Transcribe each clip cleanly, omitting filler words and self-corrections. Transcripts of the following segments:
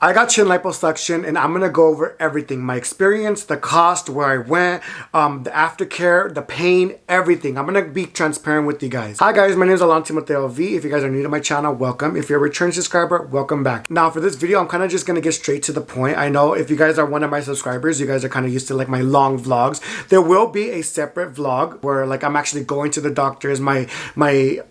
I got chin liposuction and I'm gonna go over everything. My experience, the cost, where I went, the aftercare, the pain, everything. I'm gonna be transparent with you guys. Hi guys, my name is Alantimoteov. If you guys are new to my channel, welcome. If you're a return subscriber, welcome back. Now for this video, I'm kind of just gonna get straight to the point. I know if you guys are one of my subscribers, you guys are kind of used to like my long vlogs. There will be a separate vlog where like I'm actually going to the doctors, my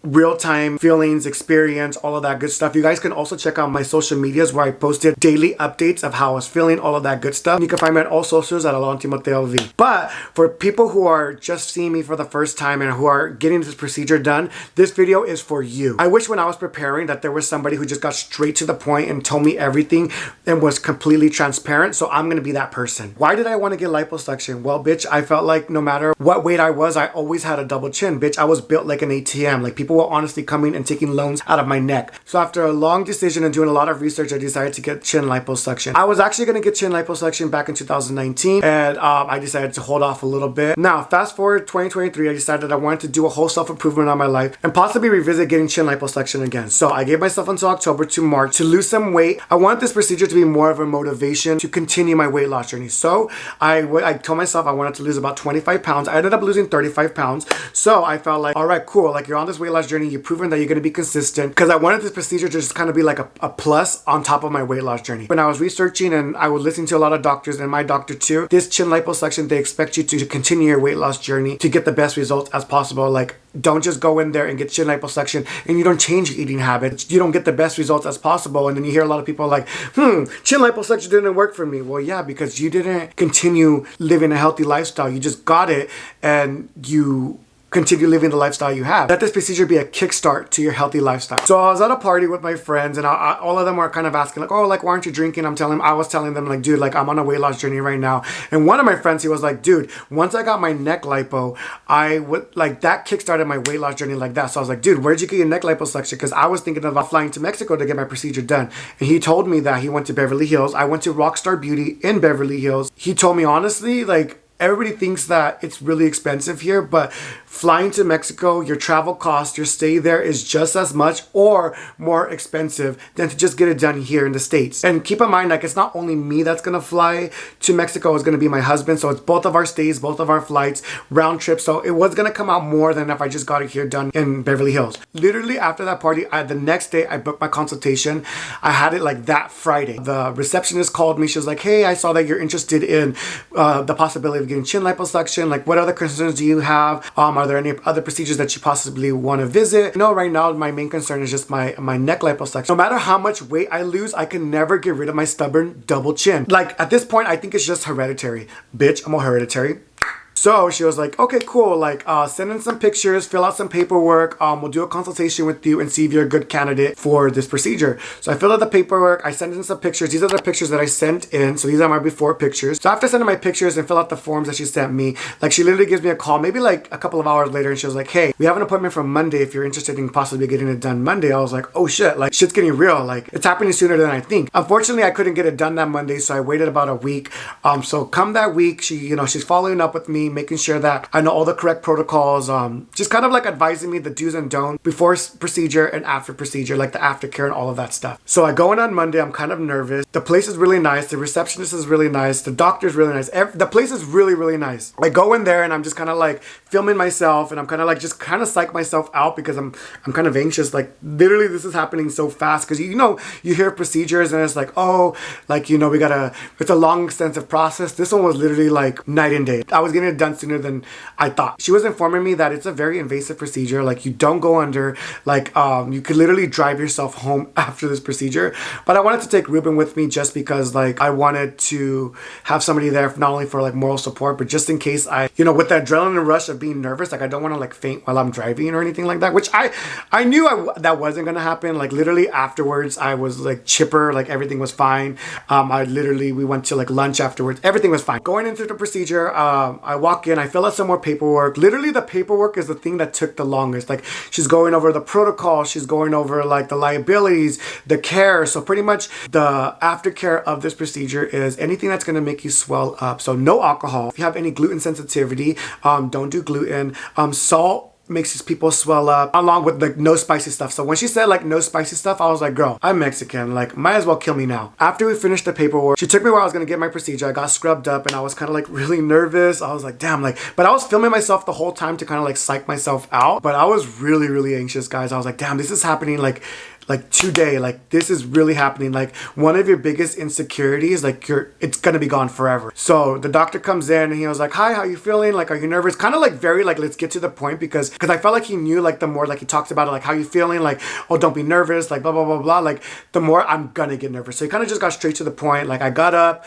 real-time feelings, experience, all of that good stuff. You guys can also check out my social medias where I posted daily updates of how I was feeling, all of that good stuff. You can find me on all socials at Alantimoteov. But for people who are just seeing me for the first time and who are getting this procedure done, this video is for you. I wish when I was preparing that there was somebody who just got straight to the point and told me everything and was completely transparent, so I'm gonna be that person. Why did I want to get liposuction? Well, bitch, I felt like no matter what weight I was, I always had a double chin. Bitch, I was built like an ATM. Like people were honestly coming and taking loans out of my neck. So after a long decision and doing a lot of research, I decided to get chin liposuction. I was actually going to get chin liposuction back in 2019 and I decided to hold off a little bit. Now fast forward 2023, I decided I wanted to do a whole self-improvement on my life and possibly revisit getting chin liposuction again. So I gave myself until October to March to lose some weight. I wanted this procedure to be more of a motivation to continue my weight loss journey. So I told myself I wanted to lose about 25 pounds. I ended up losing 35 pounds. So I felt like, all right, cool. Like you're on this weight loss journey. You've proven that you're going to be consistent, because I wanted this procedure to just kind of be like a plus on top of my weight loss journey. When I was researching and I was listening to a lot of doctors and my doctor too, this chin liposuction, they expect you to continue your weight loss journey to get the best results as possible. Like don't just go in there and get chin liposuction and you don't change your eating habits. You don't get the best results as possible. And then you hear a lot of people like, chin liposuction didn't work for me. Well, yeah, because you didn't continue living a healthy lifestyle. You just got it and you continue living the lifestyle you have. Let this procedure be a kickstart to your healthy lifestyle. So I was at a party with my friends and all of them were kind of asking like, oh, like, why aren't you drinking? I was telling them like, dude, like I'm on a weight loss journey right now. And one of my friends, he was like, dude, once I got my neck lipo, I would like that kickstarted my weight loss journey like that. So I was like, dude, where'd you get your neck liposuction? Because I was thinking about flying to Mexico to get my procedure done. And he told me that he went to Beverly Hills. I went to Rockstar Beauty in Beverly Hills. He told me honestly, like, everybody thinks that it's really expensive here, but flying to Mexico, your travel cost, your stay there is just as much or more expensive than to just get it done here in the States. And keep in mind, like it's not only me that's gonna fly to Mexico, it's gonna be my husband. So it's both of our stays, both of our flights, round trip. So it was gonna come out more than if I just got it here done in Beverly Hills. Literally after that party, the next day I booked my consultation. I had it like that Friday. The receptionist called me. She was like, hey, I saw that you're interested in the possibility of getting chin liposuction. Like what other concerns do you have? Are there any other procedures that you possibly want to visit? No, right now my main concern is just my neck liposuction. No matter how much weight I lose, I can never get rid of my stubborn double chin. Like at this point, I think it's just hereditary. Bitch, I'm a hereditary. So she was like, okay, cool. Like, send in some pictures, fill out some paperwork. We'll do a consultation with you and see if you're a good candidate for this procedure. So I filled out the paperwork. I sent in some pictures. These are the pictures that I sent in. So these are my before pictures. So after sending my pictures and fill out the forms that she sent me, like she literally gives me a call, maybe like a couple of hours later. And she was like, hey, we have an appointment for Monday if you're interested in possibly getting it done Monday. I was like, oh shit, like shit's getting real. Like it's happening sooner than I think. Unfortunately, I couldn't get it done that Monday. So I waited about a week. So come that week, she's following up with me, making sure that I know all the correct protocols, just kind of like advising me the do's and don'ts before procedure and after procedure, like the aftercare and all of that stuff. So I go in on Monday, I'm kind of nervous. The place is really nice. The receptionist is really nice. The doctor's really nice. The place is really, really nice. I go in there and I'm just kind of like filming myself and I'm kind of like just kind of psych myself out because I'm kind of anxious. Like literally this is happening so fast because you hear procedures and it's like, oh, like, it's a long extensive process. This one was literally like night and day. I was getting it done sooner than I thought. She was informing me that it's a very invasive procedure. Like you don't go under, like you could literally drive yourself home after this procedure. But I wanted to take Ruben with me just because like I wanted to have somebody there not only for like moral support, but just in case with the adrenaline rush of being nervous, like I don't want to like faint while I'm driving or anything like that, which I knew that wasn't going to happen. Like literally afterwards, I was like chipper, like everything was fine. We went to like lunch afterwards. Everything was fine. Going into the procedure, I walk in, I fill out some more paperwork. Literally the paperwork is the thing that took the longest. Like she's going over the protocol, she's going over like the liabilities, the care. So pretty much the aftercare of this procedure is anything that's going to make you swell up. So no alcohol. If you have any gluten sensitivity, don't do gluten. Salt makes these people swell up, along with the no spicy stuff. So when she said like no spicy stuff, I was like, girl, I'm Mexican, like might as well kill me now. After we finished the paperwork, she took me where I was gonna get my procedure. I got scrubbed up and I was kind of like really nervous. I was like, damn, like, but I was filming myself the whole time to kind of like psych myself out. But I was really anxious, guys. I was like, damn, this is happening like today, like this is really happening. Like one of your biggest insecurities, like it's gonna be gone forever. So the doctor comes in and he was like, hi, how you feeling? Like, are you nervous? Kind of like very like, let's get to the point, because I felt like he knew, like the more like he talks about it, like how you feeling, like, oh, don't be nervous, like blah blah blah blah, like the more I'm gonna get nervous. So he kind of just got straight to the point. Like I got up,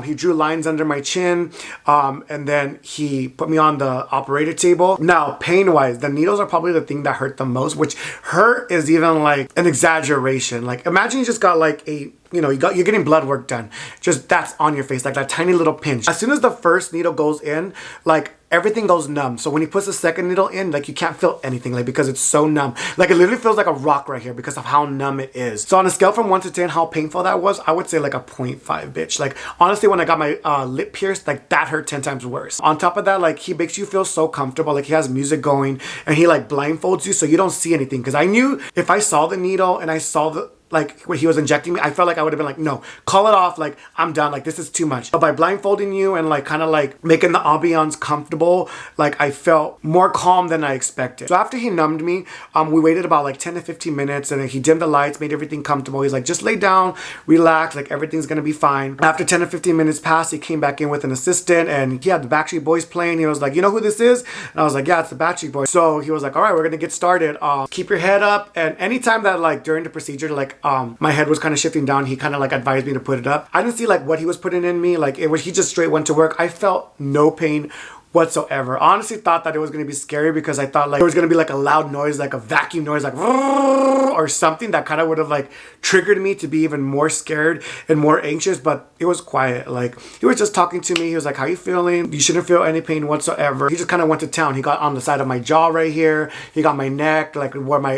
he drew lines under my chin, and then he put me on the operator table. Now pain wise, the needles are probably the thing that hurt the most, which hurt is even like an exaggeration. Like imagine you just got like a, you know, you're getting blood work done, just that's on your face, like that tiny little pinch. As soon as the first needle goes in, like everything goes numb. So when he puts the second needle in, like you can't feel anything, like because it's so numb. Like it literally feels like a rock right here because of how numb it is. So on a scale from 1 to 10 how painful that was, I would say like a 0.5, bitch. Like honestly, when I got my lip pierced, like that hurt 10 times worse. On top of that, like he makes you feel so comfortable. Like he has music going and he like blindfolds you so you don't see anything. Because I knew if I saw the needle and I saw the like when he was injecting me, I felt like I would have been like, no, call it off, like I'm done, like this is too much. But by blindfolding you and like kind of like making the ambiance comfortable, like I felt more calm than I expected. So after he numbed me, we waited about like 10 to 15 minutes and then he dimmed the lights, made everything comfortable. He's like, just lay down, relax, like everything's gonna be fine. After 10 to 15 minutes passed, he came back in with an assistant and he had the Backstreet Boys playing. He was like, you know who this is? And I was like, yeah, it's the Backstreet Boys. So he was like, all right, we're gonna get started. Keep your head up. And anytime that like during the procedure, like my head was kind of shifting down, he kind of like advised me to put it up. I didn't see like what he was putting in me, like it was, he just straight went to work. I felt no pain whatsoever. Honestly thought that it was going to be scary because I thought like there was going to be like a loud noise, like a vacuum noise, like or something that kind of would have like triggered me to be even more scared and more anxious. But it was quiet. Like he was just talking to me. He was like, how you feeling? You shouldn't feel any pain whatsoever. He just kind of went to town. He got on the side of my jaw right here. He got my neck, like where my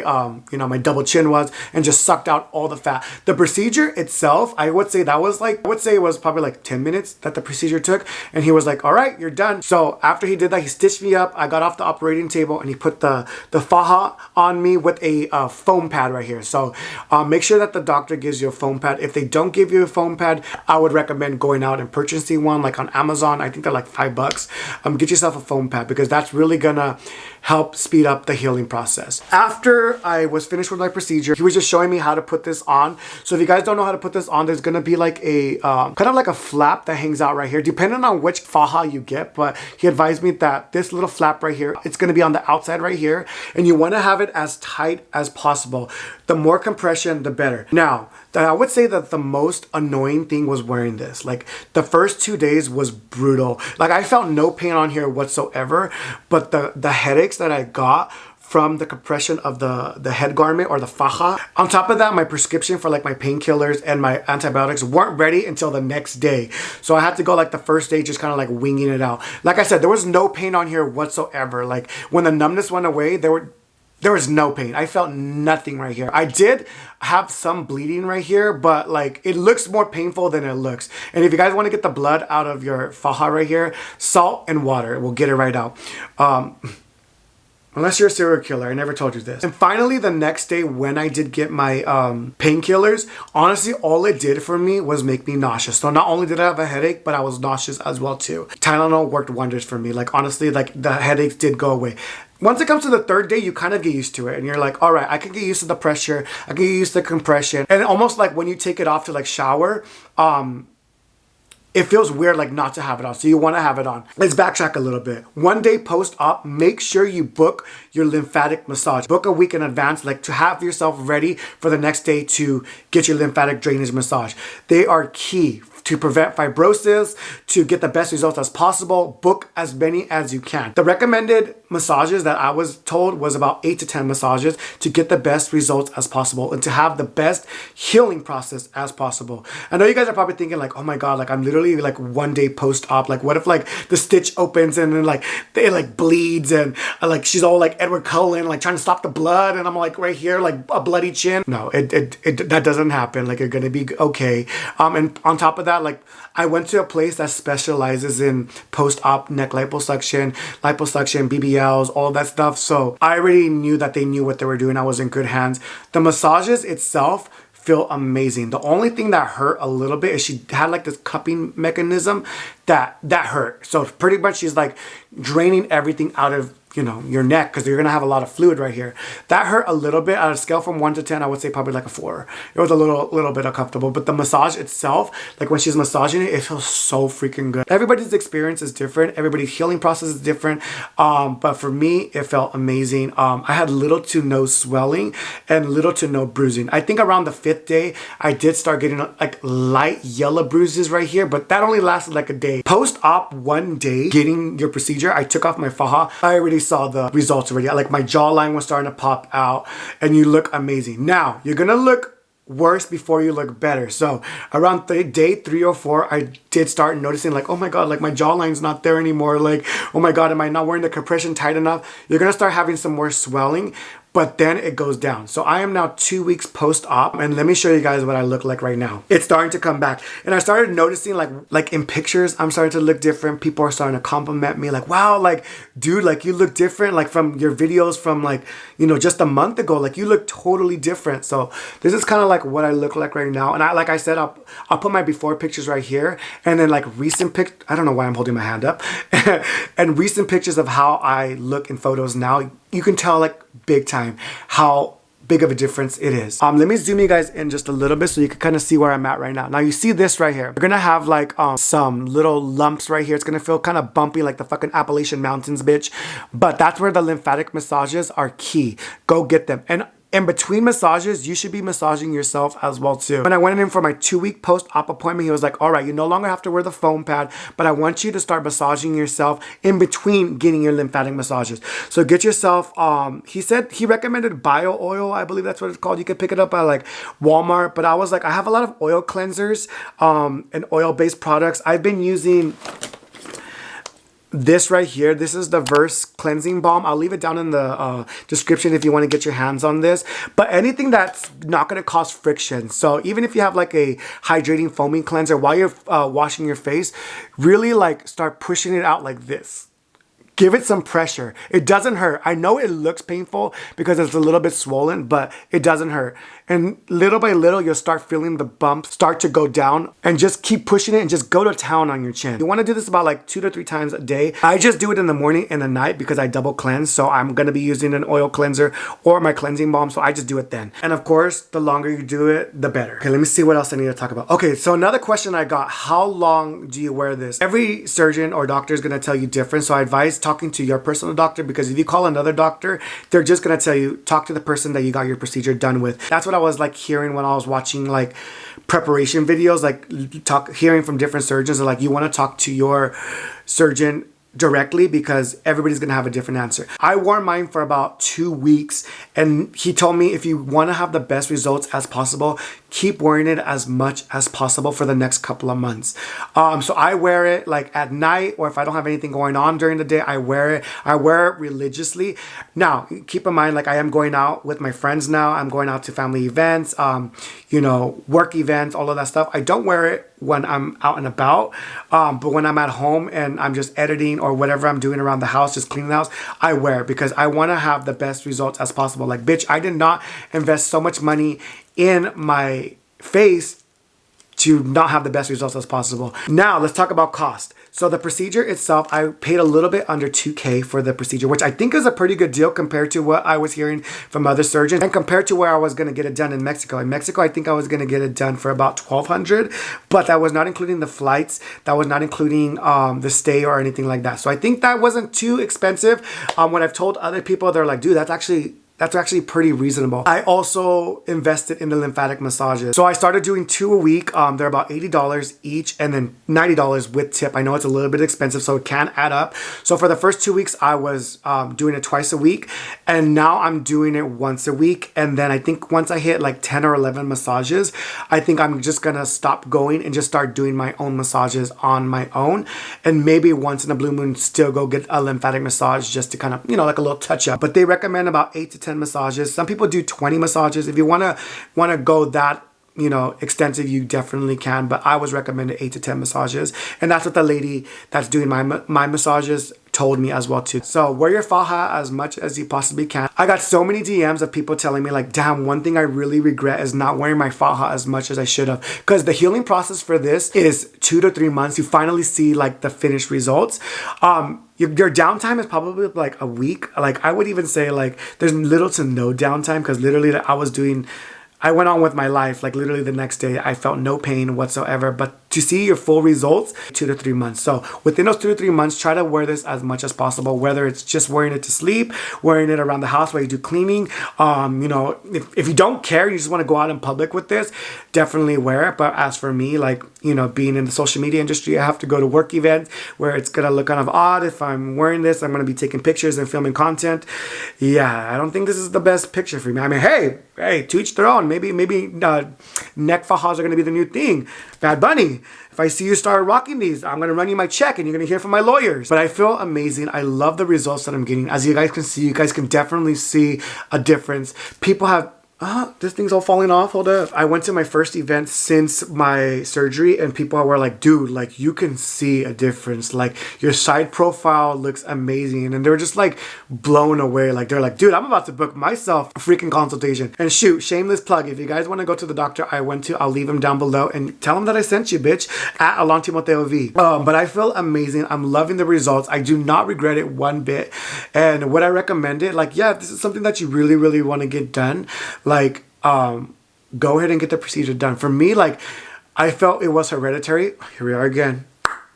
you know, my double chin was, and just sucked out all the fat. The procedure itself, I would say that was like, I would say it was probably like 10 minutes that the procedure took. And he was like, all right, you're done. So after he did that, he stitched me up. I got off the operating table and he put the Faja on me with a foam pad right here. So make sure that the doctor gives you a foam pad. If they don't give you a foam pad, I would recommend going out and purchasing one like on Amazon. I think they're like $5. Get yourself a foam pad because that's really gonna help speed up the healing process. After I was finished with my procedure, he was just showing me how to put this on. So if you guys don't know how to put this on, there's gonna be like a kind of like a flap that hangs out right here, depending on which Faja you get. But he advised me that this little flap right here, it's gonna be on the outside right here, and you wanna have it as tight as possible. The more compression, the better. Now, I would say that the most annoying thing was wearing this. Like the first 2 days was brutal. Like I felt no pain on here whatsoever, but the headaches that I got from the compression of the head garment or the faja. On top of that, my prescription for like my painkillers and my antibiotics weren't ready until the next day. So I had to go like the first day just kind of like winging it out. Like I said, there was no pain on here whatsoever. Like when the numbness went away, there was no pain. I felt nothing right here. I did have some bleeding right here, but like it looks more painful than it looks. And if you guys want to get the blood out of your faja right here, salt and water will get it right out. Unless you're a serial killer, I never told you this. And finally, the next day when I did get my painkillers, honestly, all it did for me was make me nauseous. So not only did I have a headache, but I was nauseous as well too. Tylenol worked wonders for me. Like honestly, like the headaches did go away. Once it comes to the third day, you kind of get used to it and you're like, all right, I can get used to the pressure. I can get used to the compression. And almost like when you take it off to like shower, it feels weird like not to have it on. So you want to have it on. Let's backtrack a little bit. One day post-op, make sure you book your lymphatic massage. Book a week in advance, like to have yourself ready for the next day to get your lymphatic drainage massage. They are key to prevent fibrosis, to get the best results as possible. Book as many as you can. The recommended massages that I was told was about 8 to 10 massages to get the best results as possible and to have the best healing process as possible. I know you guys are probably thinking like, oh my God, like I'm literally literally like 1 day post-op. Like what if like the stitch opens and then like it like bleeds and like she's all like Edward Cullen like trying to stop the blood and I'm like right here like a bloody chin. No, that doesn't happen. Like you're gonna be okay. And on top of that, like I went to a place that specializes in post-op neck liposuction, BBLs, all that stuff. So I already knew that they knew what they were doing. I was in good hands. The massages itself feel amazing. The only thing that hurt a little bit is she had like this cupping mechanism that hurt. So pretty much she's like draining everything out of, you know, your neck because you're gonna have a lot of fluid right here. That hurt a little bit. On a scale from 1 to 10, I would say probably like a 4. It was a little bit uncomfortable, but the massage itself, like when she's massaging it, it feels so freaking good. Everybody's experience is different. Everybody's healing process is different. But for me, it felt amazing. I had little to no swelling and little to no bruising. I think around the 5th day, I did start getting like light yellow bruises right here, but that only lasted like a day. Post-op 1 day, getting your procedure, I took off my Faja. I already saw the results already. Like my jawline was starting to pop out and you look amazing. Now, you're gonna look worse before you look better. So around day 3 or 4, I did start noticing like, oh my God, like my jawline's not there anymore. Like, oh my God, am I not wearing the compression tight enough? You're gonna start having some more swelling, but then it goes down. So I am now 2 weeks post-op and let me show you guys what I look like right now. It's starting to come back. And I started noticing like in pictures, I'm starting to look different. People are starting to compliment me like, wow, like dude, like you look different. Like from your videos from like, you know, just a month ago, like you look totally different. So this is kind of like what I look like right now. And like I said, I'll put my before pictures right here. And then like recent I don't know why I'm holding my hand up. And recent pictures of how I look in photos now. You can tell like big time how big of a difference it is. Let me zoom you guys in just a little bit so you can kind of see where I'm at right now. Now you see this right here. You're gonna have like some little lumps right here. It's gonna feel kind of bumpy like the fucking Appalachian Mountains, bitch. But that's where the lymphatic massages are key. Go get them. And in between massages, you should be massaging yourself as well too. When I went in for my 2-week post-op appointment, he was like, all right, you no longer have to wear the foam pad, but I want you to start massaging yourself in between getting your lymphatic massages. So get yourself, he said, he recommended bio oil. I believe that's what it's called. You can pick it up at like Walmart, but I was like, I have a lot of oil cleansers and oil-based products. I've been using this right here. This is the Verse Cleansing Balm. I'll leave it down in the description if you want to get your hands on this. But anything that's not going to cause friction. So even if you have like a hydrating foaming cleanser while you're washing your face, really like start pushing it out like this. Give it some pressure. It doesn't hurt. I know it looks painful because it's a little bit swollen, but it doesn't hurt. And little by little, you'll start feeling the bumps start to go down and just keep pushing it and just go to town on your chin. You want to do this about like 2 to 3 times a day. I just do it in the morning and the night because I double cleanse. So I'm going to be using an oil cleanser or my cleansing balm. So I just do it then. And of course, the longer you do it, the better. Okay, let me see what else I need to talk about. Okay, so another question I got, how long do you wear this? Every surgeon or doctor is going to tell you different. So I advise talking to your personal doctor because if you call another doctor, they're just going to tell you, talk to the person that you got your procedure done with. That's what I was like hearing when I was watching like preparation videos, like hearing from different surgeons. Like, you want to talk to your surgeon directly because everybody's gonna have a different answer. I wore mine for about 2 weeks and he told me if you want to have the best results as possible, keep wearing it as much as possible for the next couple of months. So I wear it like at night, or if I don't have anything going on during the day, I wear it. I wear it religiously. Now, keep in mind, like I am going out with my friends now. I'm going out to family events, you know, work events, all of that stuff. I don't wear it when I'm out and about, but when I'm at home and I'm just editing or whatever I'm doing around the house, just cleaning the house, I wear it because I want to have the best results as possible. Like, bitch, I did not invest so much money in my face to not have the best results as possible. Now, let's talk about cost. So the procedure itself, I paid a little bit under $2,000 for the procedure, which I think is a pretty good deal compared to what I was hearing from other surgeons and compared to where I was going to get it done in Mexico. In Mexico, I think I was going to get it done for about $1,200, but that was not including the flights. That was not including the stay or anything like that. So I think that wasn't too expensive. When I've told other people, they're like, dude, that's actually that's actually pretty reasonable. I also invested in the lymphatic massages. So I started doing 2 a week. They're about $80 each and then $90 with tip. I know it's a little bit expensive, so it can add up. So for the first 2 weeks, I was doing it twice a week, and now I'm doing it once a week. And then I think once I hit like 10 or 11 massages, I think I'm just gonna stop going and just start doing my own massages on my own. And maybe once in a blue moon, still go get a lymphatic massage just to kind of, you know, like a little touch up. But they recommend about 8 to 10 massages. Some people do 20 massages. If you wanna go that, you know, extensive, you definitely can, but I was recommended 8 to 10 massages, and that's what the lady that's doing my massages told me as well too. So wear your faja as much as you possibly can. I got so many DMs of people telling me like, damn, one thing I really regret is not wearing my faja as much as I should have, because the healing process for this is 2 to 3 months. You finally see like the finished results. Your downtime is probably like a week. Like I would even say like there's little to no downtime, because literally I went on with my life. Like literally the next day, I felt no pain whatsoever. But to see your full results, 2 to 3 months. So within those 2 to 3 months, try to wear this as much as possible, whether it's just wearing it to sleep, wearing it around the house while you do cleaning. You know, if you don't care, you just want to go out in public with this, definitely wear it. But as for me, like, you know, being in the social media industry, I have to go to work events where it's going to look kind of odd. If I'm wearing this, I'm going to be taking pictures and filming content. Yeah, I don't think this is the best picture for me. I mean, hey, to each their own. Maybe neck fajas are going to be the new thing. Bad Bunny, if I see you start rocking these, I'm going to run you my check and you're going to hear from my lawyers. But I feel amazing. I love the results that I'm getting. As you guys can see, you guys can definitely see a difference. People have... this thing's all falling off. Hold up. I went to my first event since my surgery, and people were like, dude, like you can see a difference. Like your side profile looks amazing. And they were just like blown away. Like they're like, dude, I'm about to book myself a freaking consultation. And shoot, shameless plug. If you guys want to go to the doctor I went to, I'll leave him down below and tell him that I sent you, bitch, at Alantimoteov. But I feel amazing. I'm loving the results. I do not regret it one bit. And would I recommend it? Like, yeah, this is something that you really, really want to get done. Like, go ahead and get the procedure done. For me, like, I felt it was hereditary. Here we are again.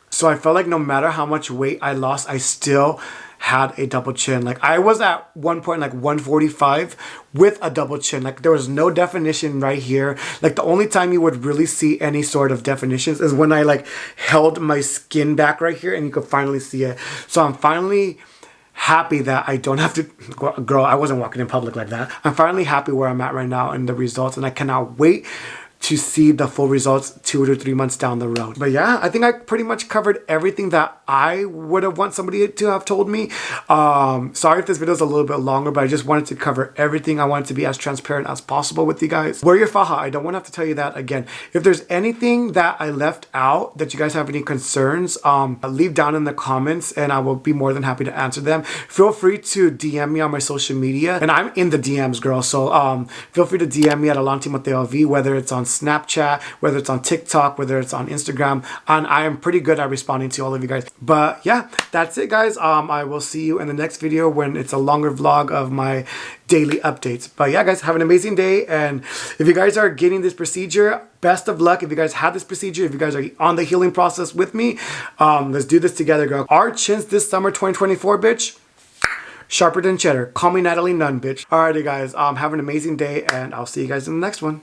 So I felt like no matter how much weight I lost, I still had a double chin. Like I was at one point like 145 with a double chin. Like there was no definition right here. Like the only time you would really see any sort of definitions is when I like held my skin back right here and you could finally see it. So I'm finally happy that I don't have to, girl, I wasn't walking in public like that. I'm finally happy where I'm at right now and the results, and I cannot wait to see the full results 2 to 3 months down the road. But yeah, I think I pretty much covered everything that I would have want somebody to have told me. Sorry if this video is a little bit longer, but I just wanted to cover everything. I wanted to be as transparent as possible with you guys. Wear your faja. I don't want to have to tell you that again. If there's anything that I left out that you guys have any concerns, leave down in the comments and I will be more than happy to answer them. Feel free to DM me on my social media, and I'm in the DMs, girl. So feel free to DM me at Alantimoteov, whether it's on Snapchat, whether it's on TikTok, whether it's on Instagram, and I am pretty good at responding to all of you guys. But yeah, that's it, guys. I will see you in the next video when it's a longer vlog of my daily updates. But yeah, guys, have an amazing day. And if you guys are getting this procedure, best of luck. If you guys had this procedure, if you guys are on the healing process with me, let's do this together, girl. Our chins this summer 2024, bitch. Sharper than cheddar. Call me Natalie Nunn, bitch. Alrighty, guys. Have an amazing day, and I'll see you guys in the next one.